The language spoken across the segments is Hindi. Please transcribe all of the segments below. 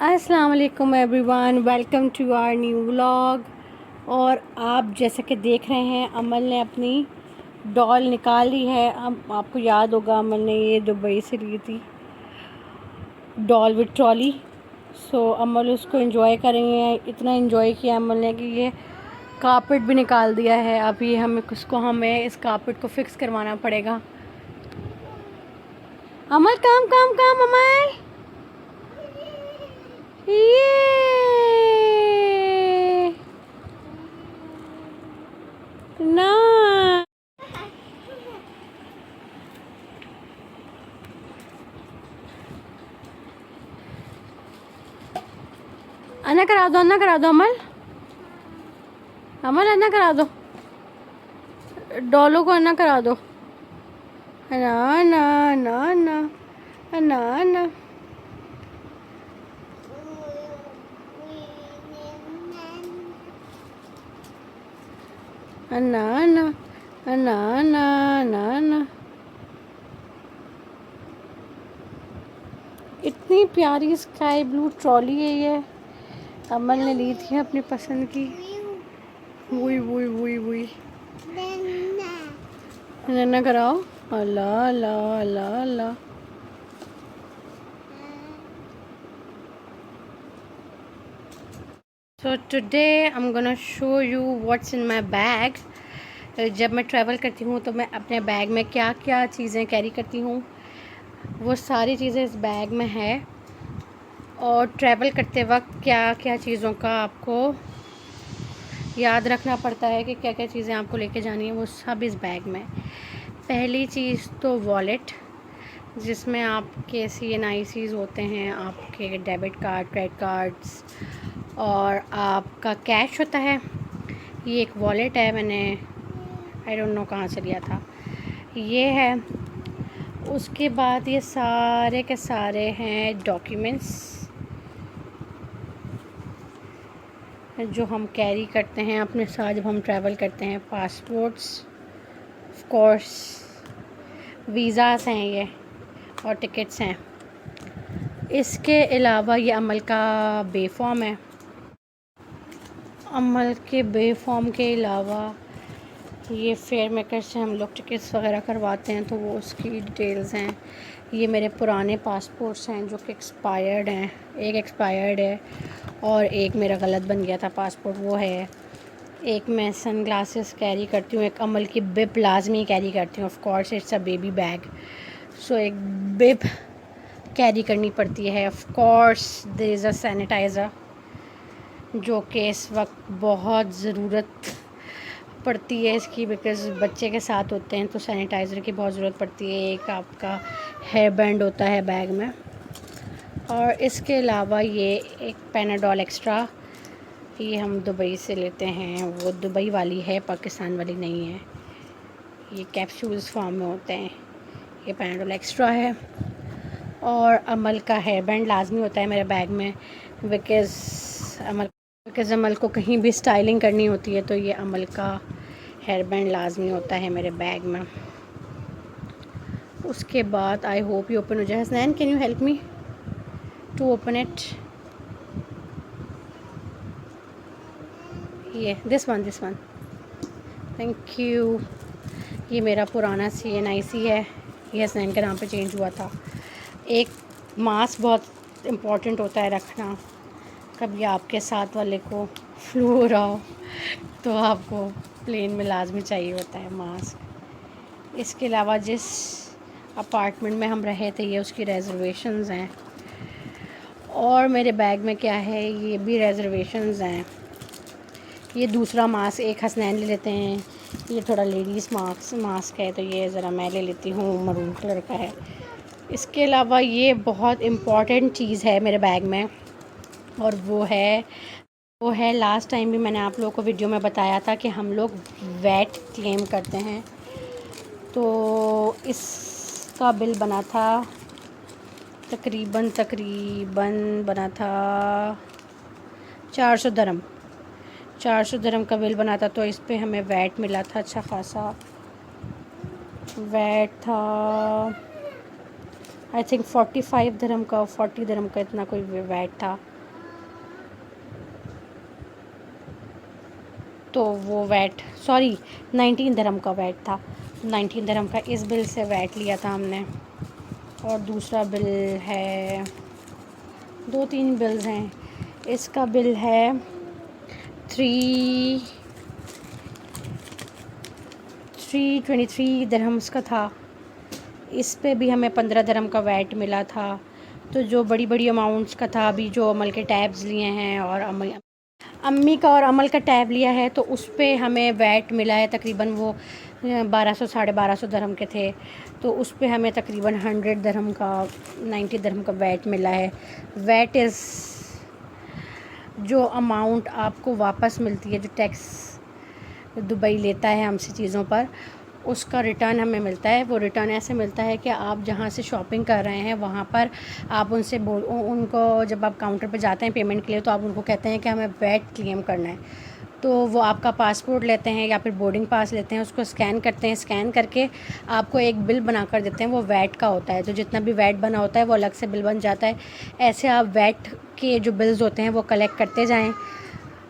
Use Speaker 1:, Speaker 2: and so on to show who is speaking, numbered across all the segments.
Speaker 1: अस्सलाम वालेकुम everyone, welcome to our new vlog. और आप जैसा कि देख रहे हैं, अमल ने अपनी डॉल निकाल ली है। अब आपको याद होगा, अमल ने ये दुबई से ली थी डॉल विद ट्रॉली। सो अमल उसको एंजॉय करेंगे। इतना एंजॉय किया अमल ने कि ये कारपेट भी निकाल दिया है। अभी हमें इस कारपेट को फिक्स करवाना पड़ेगा। अमल काम काम काम अमल ये ना अन्ना करा दो, अन्ना करा दो अमल, अमल अन्ना करा दो, डॉलों को अन्ना करा दो। अन्ना अन्ना अन्ना अन्ना अन्ना अन्ना अन्ना अन्ना अन्ना अन्ना अन्ना अन्ना। इतनी प्यारी स्काई ब्लू ट्रॉली है ये। अमल ने ली थी अपनी पसंद की। वुई वुई वुई वुई नन्ना कराओ। अल्लाह अल्लाह अल्लाह अल्लाह। So today I'm gonna show you what's in my bag। जब मैं ट्रैवल करती हूँ तो मैं अपने बैग में क्या क्या चीज़ें कैरी करती हूँ, वो सारी चीज़ें इस बैग में है। और ट्रैवल करते वक्त क्या क्या चीज़ों का आपको याद रखना पड़ता है कि क्या क्या चीज़ें आपको लेके जानी है, वो सब इस बैग में। पहली चीज़ तो वॉलेट, जिसमें आपके CNICs होते हैं, आपके डेबिट कार्ड, क्रेडिट कार्ड्स और आपका कैश होता है। ये एक वॉलेट है, मैंने आई डोंट नो कहाँ से लिया था, ये है। उसके बाद ये सारे के सारे हैं डॉक्यूमेंट्स जो हम कैरी करते हैं अपने साथ जब हम ट्रैवल करते हैं। पासपोर्ट्स, ऑफ कोर्स, वीज़ास हैं ये, और टिकट्स हैं। इसके अलावा ये अमल का बे फॉर्म है। अमल के बे फॉर्म के अलावा ये फेयर मेकर से हम लोग टिकट्स वगैरह करवाते हैं, तो वो उसकी डिटेल्स हैं। ये मेरे पुराने पासपोर्ट्स हैं जो कि एक्सपायर्ड हैं। एक एक्सपायर्ड है और एक मेरा गलत बन गया था पासपोर्ट, वो है। एक मैं सन ग्लासेस कैरी करती हूँ। एक अमल की बिप लाजमी कैरी करती हूँ। Of course it's a baby bag, so एक बिप कैरी करनी पड़ती है। Of course there is a sanitiser जो कि इस वक्त बहुत ज़रूरत पड़ती है इसकी, बिकॉज़ बच्चे के साथ होते हैं तो सैनिटाइज़र की बहुत ज़रूरत पड़ती है। एक आपका हेयर बैंड होता है बैग में। और इसके अलावा ये एक पैनाडोल एक्स्ट्रा, ये हम दुबई से लेते हैं। वो दुबई वाली है, पाकिस्तान वाली नहीं है। ये कैप्सूल्स फॉर्म में होते हैं। ये पैनाडोल एक्स्ट्रा है। और अमल का हेयर बैंड लाजमी होता है मेरे बैग में, बिकॉज़ अमल को कहीं भी स्टाइलिंग करनी होती है तो ये अमल का हेयर बैंड लाजमी होता है मेरे बैग में। उसके बाद आई होप यू ओपन हो जाए। Hasnain, can you help me to open it? ये दिस वन थैंक यू। ये मेरा पुराना CNIC है, ये हसनैन के नाम पे चेंज हुआ था। एक मास्क बहुत इम्पॉर्टेंट होता है रखना, कभी आपके साथ वाले को फ्लू हो रहा हो तो आपको प्लेन में लाजमी चाहिए होता है मास्क। इसके अलावा जिस अपार्टमेंट में हम रहे थे ये उसकी रेजर्वेशंस हैं। और मेरे बैग में क्या है, ये भी रेजर्वेशंस हैं। ये दूसरा मास्क एक हसनैन ले लेते हैं। ये थोड़ा लेडीज़ मास्क है तो ये ज़रा मैं ले लेती हूँ, मरून कलर का है। इसके अलावा ये बहुत इम्पॉर्टेंट चीज़ है मेरे बैग में, और वो है लास्ट टाइम भी मैंने आप लोगों को वीडियो में बताया था कि हम लोग वैट क्लेम करते हैं। तो इसका बिल बना था तकरीबन बना था 400 दरम। 400 दरम का बिल बना था, तो इस पे हमें वैट मिला था। अच्छा खासा वैट था, आई थिंक 45 दरम का, 40 दरम का, इतना कोई वैट था। तो वो वैट, सॉरी 19 दिरहम का वैट था, 19 दिरहम का इस बिल से वैट लिया था हमने। और दूसरा बिल है, 2-3 बिल्स हैं। इसका बिल है 323 दिरहम्स का था। इस पे भी हमें 15 दिरहम का वैट मिला था। तो जो बड़ी बड़ी अमाउंट्स का था, अभी जो अमल के टैब्स लिए हैं और अम्मी का और अमल का टैब लिया है, तो उस पे हमें वैट मिला है तकरीबन, वो 1200 1250 दिरहम के थे, तो उस पे हमें तकरीबन 100 दिरहम का 90 दिरहम का वैट मिला है। वैट इज़ जो अमाउंट आपको वापस मिलती है, जो टैक्स दुबई लेता है हमसे चीज़ों पर, उसका रिटर्न हमें मिलता है। वो रिटर्न ऐसे मिलता है कि आप जहाँ से शॉपिंग कर रहे हैं वहाँ पर आप उनसे उनको जब आप काउंटर पर जाते हैं पेमेंट के लिए, तो आप उनको कहते हैं कि हमें वैट क्लेम करना है, तो वो आपका पासपोर्ट लेते हैं या फिर बोर्डिंग पास लेते हैं, उसको स्कैन करते हैं, स्कैन करके आपको एक बिल बना कर देते हैं, वो वैट का होता है। तो जितना भी वैट बना होता है वो अलग से बिल बन जाता है। ऐसे आप वैट के जो बिल्स होते हैं वो कलेक्ट करते जाएँ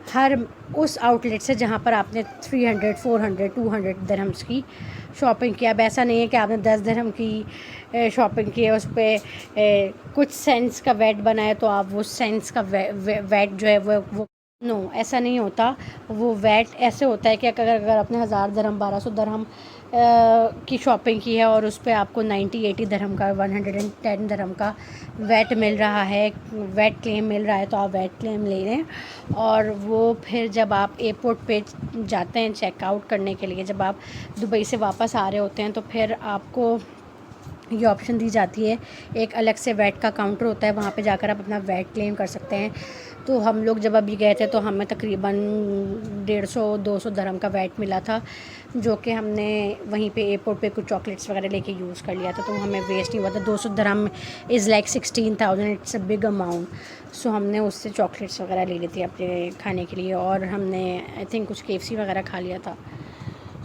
Speaker 1: हर उस आउटलेट से जहाँ पर आपने 300 400 200 दिरहम्स की शॉपिंग किया। अब ऐसा नहीं है कि आपने 10 दिरहम की शॉपिंग की है, उस पर कुछ सेंट्स का वैट बना है तो आप वो सेंट्स का वैट जो है वो नो, ऐसा नहीं होता। वो वैट ऐसे होता है कि अगर आपने 1000 दिरहम 1200 दिरहम की शॉपिंग की है और उस पर आपको 90-80 दिरहम का 110 दिरहम का वैट मिल रहा है, वैट क्लेम मिल रहा है, तो आप वैट क्लेम ले लें। और वो फिर जब आप एयरपोर्ट पे जाते हैं चेकआउट करने के लिए, जब आप दुबई से वापस आ रहे होते हैं, तो फिर आपको ये ऑप्शन दी जाती है, एक अलग से वैट का काउंटर होता है, वहाँ पे जाकर आप अपना वैट क्लेम कर सकते हैं। तो हम लोग जब अभी गए थे तो हमें तकरीबन 150-200 दिरहम का वैट मिला था, जो कि हमने वहीं पे एयरपोर्ट पे कुछ चॉकलेट्स वगैरह लेके यूज़ कर लिया था, तो हमें वेस्ट नहीं हुआ था। 200 दिरहम is like 16,000, it's a big amount. So हमने उससे चॉकलेट्स वगैरह ले ली थी अपने खाने के लिए, और हमने आई थिंक कुछ KFC वगैरह खा लिया था।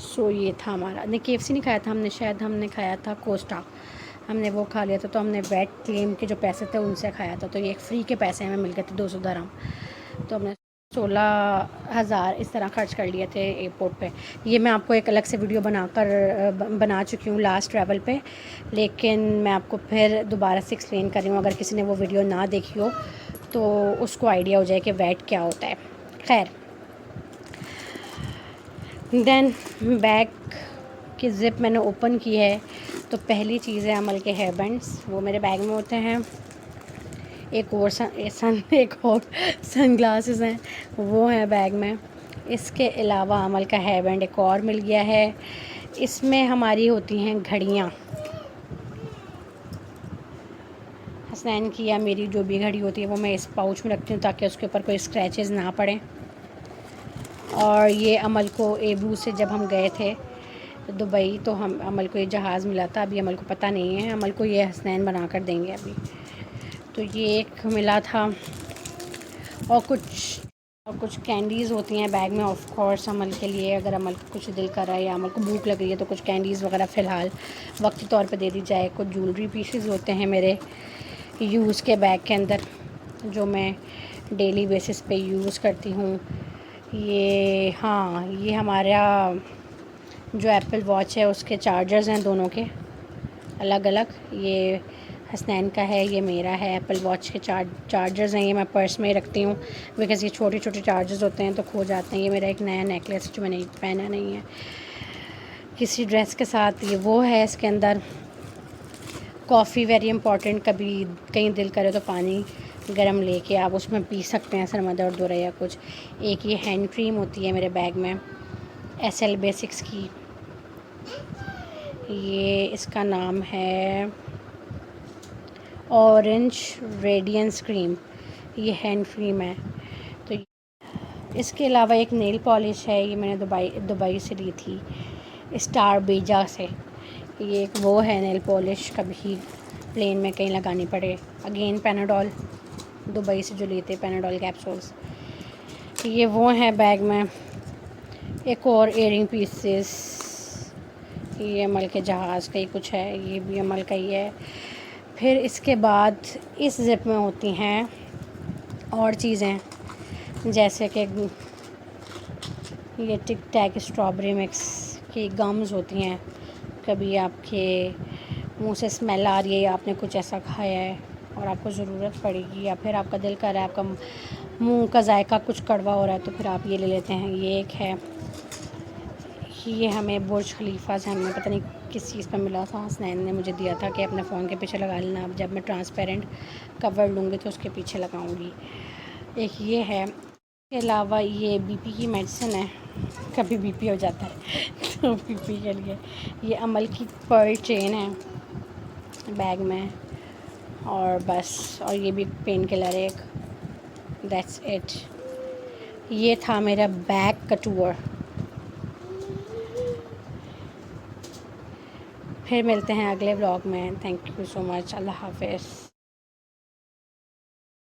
Speaker 1: सो ये था हमारा, नहीं KFC नहीं खाया था हमने, शायद हमने खाया था कोस्टा, हमने वो खा लिया था। तो हमने वैट क्लेम के जो पैसे थे उनसे खाया था, तो ये एक फ़्री के पैसे हमें मिल गए थे 200 दिरहम। तो हमने 16,000 इस तरह ख़र्च कर लिए थे एयरपोर्ट पे। ये मैं आपको एक अलग से वीडियो बना चुकी हूँ लास्ट ट्रैवल पे, लेकिन मैं आपको फिर दोबारा से एक्सप्लेन कर रही हूँ, अगर किसी ने वो वीडियो ना देखी हो तो उसको आइडिया हो जाए कि वैट क्या होता है। खैर, देन बैग की ज़िप मैंने ओपन की है, तो पहली चीज़ है अमल के हेयर बैंड्स, वो मेरे बैग में होते हैं। एक और सन ग्लासेस हैं, वो हैं बैग में। इसके अलावा अमल का हेयर बैंड एक और मिल गया है। इसमें हमारी होती हैं घड़ियाँ, हसनैन की या मेरी जो भी घड़ी होती है वो मैं इस पाउच में रखती हूँ ताकि उसके ऊपर कोई स्क्रैचेस ना पड़े। और ये अमल को एबू से जब हम गए थे दुबई, तो हम अमल को ये जहाज़ मिला था, अभी अमल को पता नहीं है, अमल को ये हसनैन बना कर देंगे अभी। तो ये एक मिला था, और कुछ कैंडीज़ होती हैं बैग में, ऑफ कोर्स अमल के लिए, अगर अमल को कुछ दिल कर रहा है या अमल को भूख लग रही है तो कुछ कैंडीज़ वगैरह फ़िलहाल वक्ती तौर पे दे दी जाए। कुछ ज्वेलरी पीसेस होते हैं मेरे यूज़ के बैग के अंदर, जो मैं डेली बेसिस पे यूज़ करती हूँ। ये हमारा जो एप्पल वॉच है उसके चार्जर्स हैं दोनों के अलग अलग, ये हसनैन का है, ये मेरा है। एप्पल वॉच के चार्जर्स हैं, ये मैं पर्स में ही रखती हूँ बिकॉज़ ये छोटे छोटे चार्जर्स होते हैं तो खो जाते हैं। ये मेरा एक नया नेकलेस जो मैंने पहना नहीं है किसी ड्रेस के साथ, ये वो है। इसके अंदर कॉफ़ी वेरी इंपॉर्टेंट, कभी कहीं दिल करे तो पानी गरम लेके आप उसमें पी सकते हैं, सर में दर्द हो रहा है या कुछ। एक ये हैंड क्रीम होती है मेरे बैग में SL बेसिक्स की, ये इसका नाम है ऑरेंज रेडियंस क्रीम, ये हैंड क्रीम है। तो इसके अलावा एक नेल पॉलिश है, ये मैंने दुबई से ली थी स्टार बीजा से। ये एक वो है नेल पॉलिश, कभी प्लेन में कहीं लगानी पड़े। अगेन पैनाडोल, दुबई से जो लेते पैनाडोल कैप्सूल्स, ये वो हैं बैग में। एक और एयरिंग पीसेस, ये अमल के जहाज़ का ही कुछ है, ये भी अमल का ही है। फिर इसके बाद इस ज़िप में होती हैं और चीज़ें, जैसे कि ये टिक टैक स्ट्रॉबेरी मिक्स की गम्स होती हैं, कभी आपके मुंह से स्मेल आ रही है या आपने कुछ ऐसा खाया है और आपको ज़रूरत पड़ेगी, या फिर आपका दिल कर रहा है, आपका मुंह का जायका कुछ कड़वा हो रहा है, तो फिर आप ये ले लेते हैं। ये एक है, ये हमें बुर्ज खलीफा से हमें पता नहीं किस चीज़ पर मिला था, हसनैन ने मुझे दिया था कि अपने फ़ोन के पीछे लगा लेना, अब जब मैं ट्रांसपेरेंट कवर लूँगी तो उसके पीछे लगाऊँगी। एक ये है, इसके अलावा ये बीपी की मेडिसिन है, कभी बीपी हो जाता है तो बीपी के लिए ये अमल की पर्ल चेन है बैग में, और बस, और ये भी पेन किलर है एक, दैट्स इट। ये था मेरा बैग का टूर। फिर मिलते हैं अगले व्लॉग में। Thank you so much. अल्लाह हाफ़िज़।